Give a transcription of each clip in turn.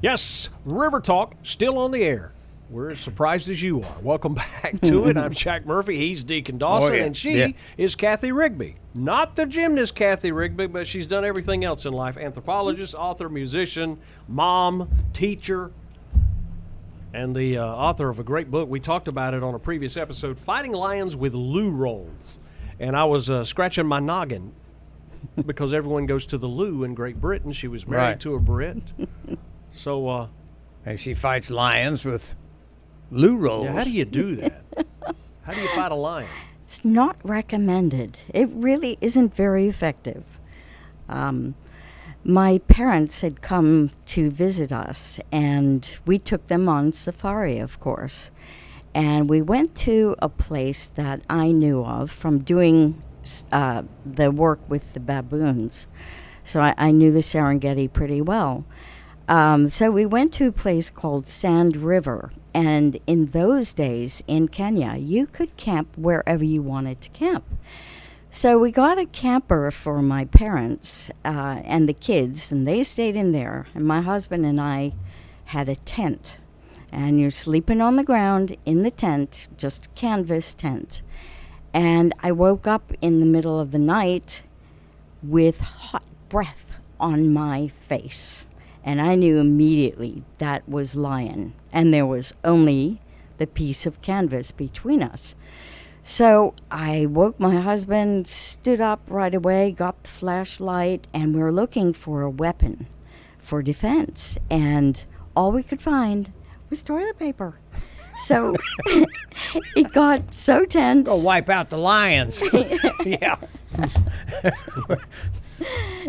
Yes, River Talk, still on the air. We're as surprised as you are. Welcome back to it. I'm Jack Murphy. He's Deacon Dawson, and she is Kathy Rigby. Not the gymnast Kathy Rigby, but she's done everything else in life. Anthropologist, author, musician, mom, teacher, and the author of a great book. We talked about it on a previous episode, Fighting Lions with Loo Rolls. And I was scratching my noggin because everyone goes to the loo in Great Britain. She was married to a Brit. So, and she fights lions with loo rolls. Yeah, how do you do that? How do you fight a lion? It's not recommended. It really isn't very effective. My parents had come to visit us, and we took them on safari, of course. And we went to a place that I knew of from doing the work with the baboons. So I knew the Serengeti pretty well. So we went to a place called Sand River, and in those days in Kenya, you could camp wherever you wanted to camp. So we got a camper for my parents and the kids, and they stayed in there, and my husband and I had a tent. And you're sleeping on the ground in the tent, just a canvas tent. And I woke up in the middle of the night with hot breath on my face. And I knew immediately that was lion. And there was only the piece of canvas between us. So I woke my husband, stood up right away, got the flashlight, and we were looking for a weapon for defense. And all we could find was toilet paper. So it got so tense. Go wipe out the lions. Yeah.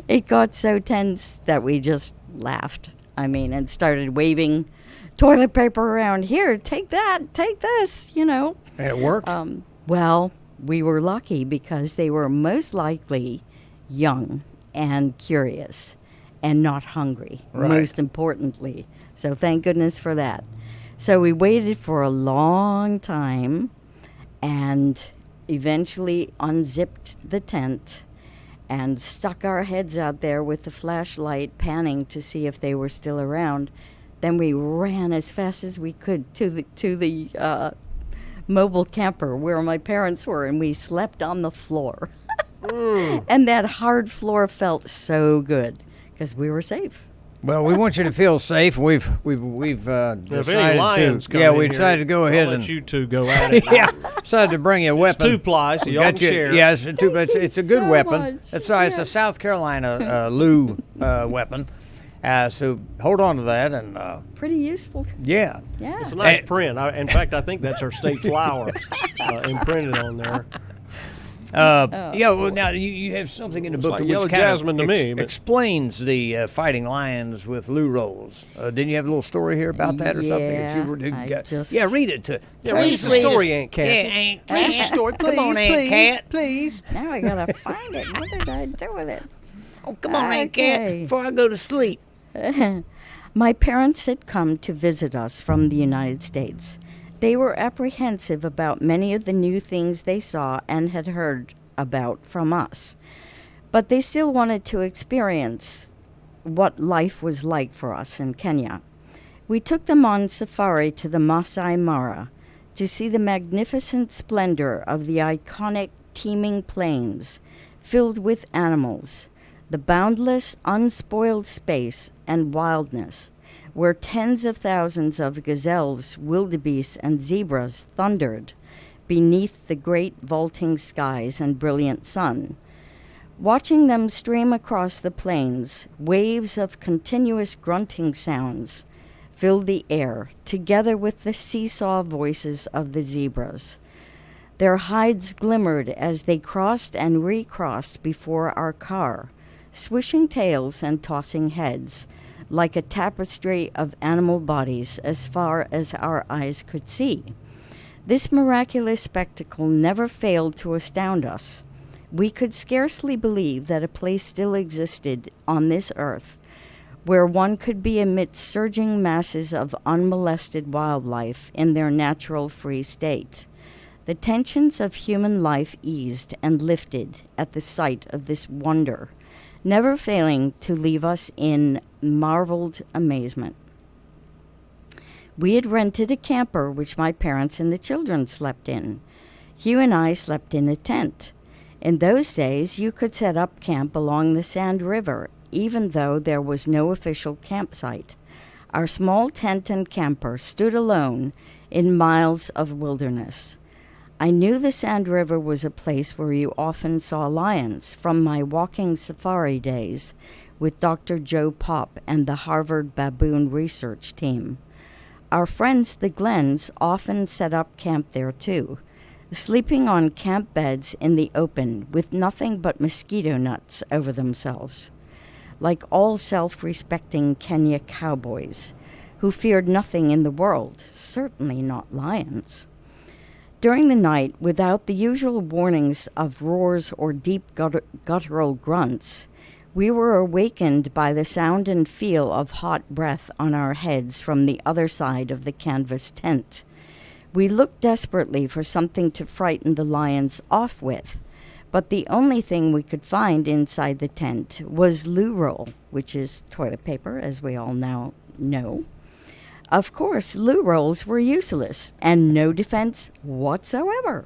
It got so tense that we just laughed. And started waving toilet paper around. Here, take that, take this, And it worked? Well, we were lucky because they were most likely young and curious and not hungry, most importantly. So thank goodness for that. So we waited for a long time and eventually unzipped the tent and stuck our heads out there with the flashlight panning to see if they were still around. Then we ran as fast as we could to the mobile camper where my parents were, and we slept on the floor. And that hard floor felt so good because we were safe. Well, we want you to feel safe. We've decided if any lions come we in decided here, to go ahead I'll and let you two go at it. decided to bring you a weapon. It's 2-ply, so y'all can share. Yes, it's a good so weapon. much. It's a South Carolina Loo weapon. So hold on to that and Pretty useful. yeah. Yeah. It's a nice print. In fact, I think that's our state flower imprinted on there. Yeah, well, now you have something in the book like that yellow which kind jasmine to of me, but- explains the fighting lions with loo rolls. Didn't you have a little story here about that or something? That you were, read it to. Yeah, read us the story, Aunt Cat. Yeah, Aunt Cat. Read us the story, please. Come on, Aunt Cat. Please. Now I gotta find it. What did I do with it? Oh, come on, Aunt Cat, Okay. before I go to sleep. My parents had come to visit us from the United States. They were apprehensive about many of the new things they saw and had heard about from us. But they still wanted to experience what life was like for us in Kenya. We took them on safari to the Masai Mara to see the magnificent splendor of the iconic teeming plains filled with animals, the boundless, unspoiled space and wildness, where tens of thousands of gazelles, wildebeests, and zebras thundered beneath the great vaulting skies and brilliant sun. Watching them stream across the plains, waves of continuous grunting sounds filled the air, together with the seesaw voices of the zebras. Their hides glimmered as they crossed and recrossed before our car, swishing tails and tossing heads, like a tapestry of animal bodies as far as our eyes could see. This miraculous spectacle never failed to astound us. We could scarcely believe that a place still existed on this earth where one could be amidst surging masses of unmolested wildlife in their natural free state. The tensions of human life eased and lifted at the sight of this wonder, never failing to leave us in marveled amazement. We had rented a camper which my parents and the children slept in. Hugh and I slept in a tent. In those days, you could set up camp along the Sand River, even though there was no official campsite. Our small tent and camper stood alone in miles of wilderness. I knew the Sand River was a place where you often saw lions from my walking safari days with Dr. Joe Popp and the Harvard Baboon Research Team. Our friends, the Glens, often set up camp there too, sleeping on camp beds in the open with nothing but mosquito nets over themselves, like all self-respecting Kenya cowboys, who feared nothing in the world, certainly not lions. During the night, without the usual warnings of roars or deep guttural grunts, we were awakened by the sound and feel of hot breath on our heads from the other side of the canvas tent. We looked desperately for something to frighten the lions off with, but the only thing we could find inside the tent was loo roll, which is toilet paper, as we all now know. Of course, loo rolls were useless and no defense whatsoever.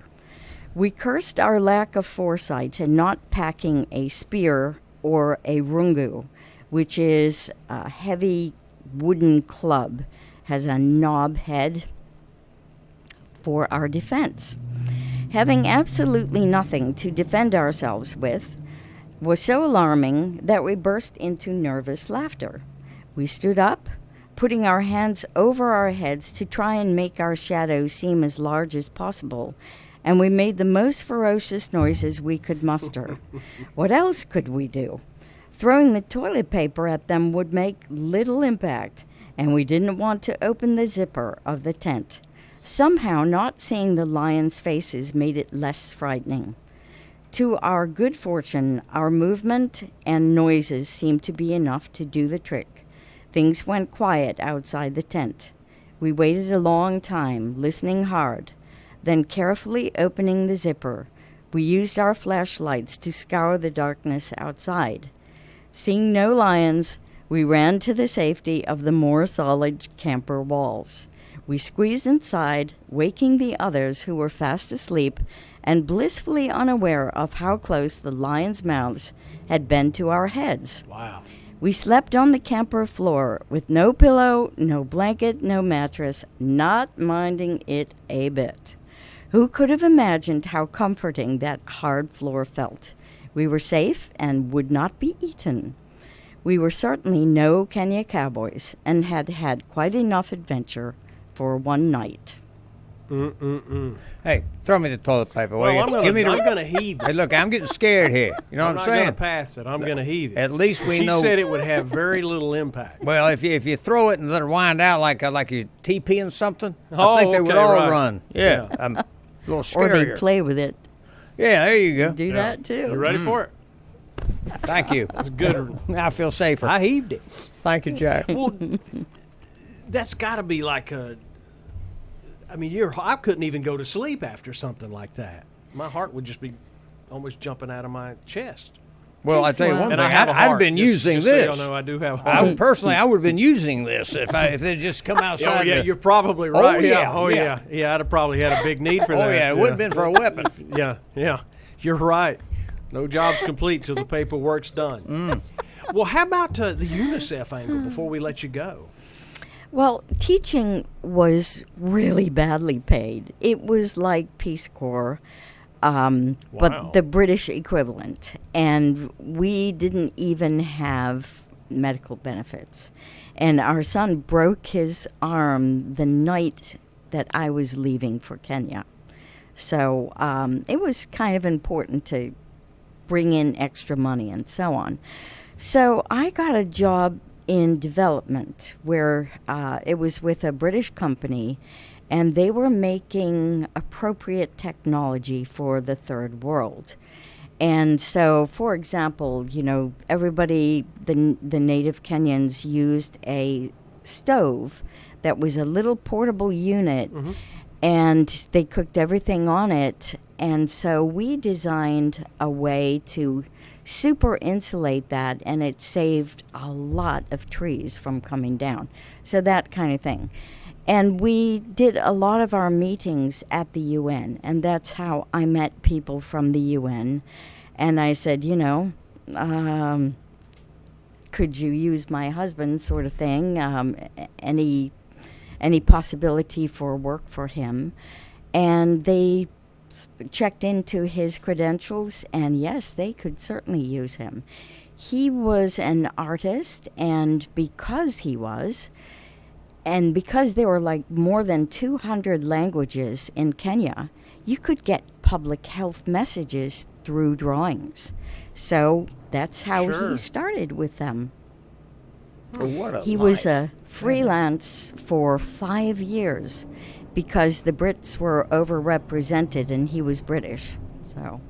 We cursed our lack of foresight in not packing a spear or a rungu, which is a heavy wooden club, has a knob head for our defense. Having absolutely nothing to defend ourselves with was so alarming that we burst into nervous laughter. We stood up, putting our hands over our heads to try and make our shadows seem as large as possible, and we made the most ferocious noises we could muster. What else could we do? Throwing the toilet paper at them would make little impact, and we didn't want to open the zipper of the tent. Somehow, not seeing the lions' faces made it less frightening. To our good fortune, our movement and noises seemed to be enough to do the trick. Things went quiet outside the tent. We waited a long time, listening hard. Then, carefully opening the zipper, we used our flashlights to scour the darkness outside. Seeing no lions, we ran to the safety of the more solid camper walls. We squeezed inside, waking the others who were fast asleep and blissfully unaware of how close the lions' mouths had been to our heads. Wow. We slept on the camper floor with no pillow, no blanket, no mattress, not minding it a bit. Who could have imagined how comforting that hard floor felt? We were safe and would not be eaten. We were certainly no Kenya cowboys and had had quite enough adventure for one night. Hey, throw me the toilet paper. Well, I'm going to heave it. Hey, look, I'm getting scared here. You know what I'm saying? I'm not going to pass it. I'm going to heave it. At least we know. She said it would have very little impact. Well, if you throw it and let it wind out like you're TPing something, I think they would all run. Yeah. A little scarier. Or they play with it. Yeah, there you go. Do that too. You ready for it? Thank you. It's good. I feel safer. I heaved it. Thank you, Jack. Well, that's got to be like a. I mean, I couldn't even go to sleep after something like that. My heart would just be almost jumping out of my chest. Well, I tell you one thing. I've been using this. So y'all know I do have a heart. Personally, I would have been using this if it just come outside. Oh, yeah, you're probably right. Oh, yeah. Yeah, I'd have probably had a big need for that. Oh, yeah, it would have been for a weapon. Yeah. You're right. No job's complete till the paperwork's done. Well, how about the UNICEF angle before we let you go? Well, teaching was really badly paid. It was like Peace Corps, but the British equivalent. And we didn't even have medical benefits. And our son broke his arm the night that I was leaving for Kenya. So it was kind of important to bring in extra money and so on. So I got a job in development where it was with a British company, and they were making appropriate technology for the third world. And so, for example, everybody, the native Kenyans used a stove that was a little portable unit, And they cooked everything on it. And so we designed a way to super insulate that, and it saved a lot of trees from coming down. So that kind of thing. And we did a lot of our meetings at the UN, and that's how I met people from the UN. And I said, could you use my husband, sort of thing, any possibility for work for him. And they checked into his credentials, and yes, they could certainly use him. He was an artist, and because there were like more than 200 languages in Kenya, you could get public health messages through drawings. So that's how he started with them. He was a freelance for 5 years because the Brits were overrepresented and he was British. So,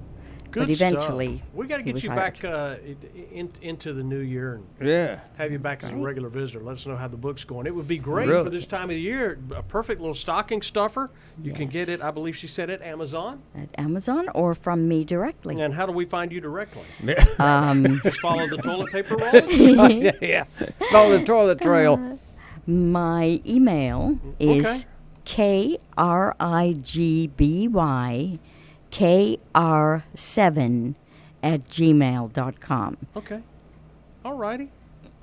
Good but eventually, stuff. We got to get you back into the new year and have you back as a regular visitor. Let us know how the book's going. It would be great for this time of the year. A perfect little stocking stuffer. You can get it, I believe she said, at Amazon. At Amazon or from me directly. And how do we find you directly? Just follow the toilet paper roll? Follow the toilet trail. My email is KRIGBYKR7@gmail.com. Okay. All righty.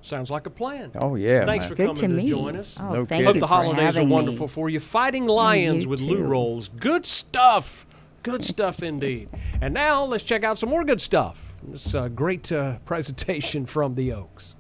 Sounds like a plan. Oh, yeah. Thanks for coming to join us. Oh, No thank kidding. you Hope the holidays are wonderful for you. Fighting Lions with Lou too. Rolls. Good stuff. Good stuff indeed. And now let's check out some more good stuff. This great presentation from the Oaks.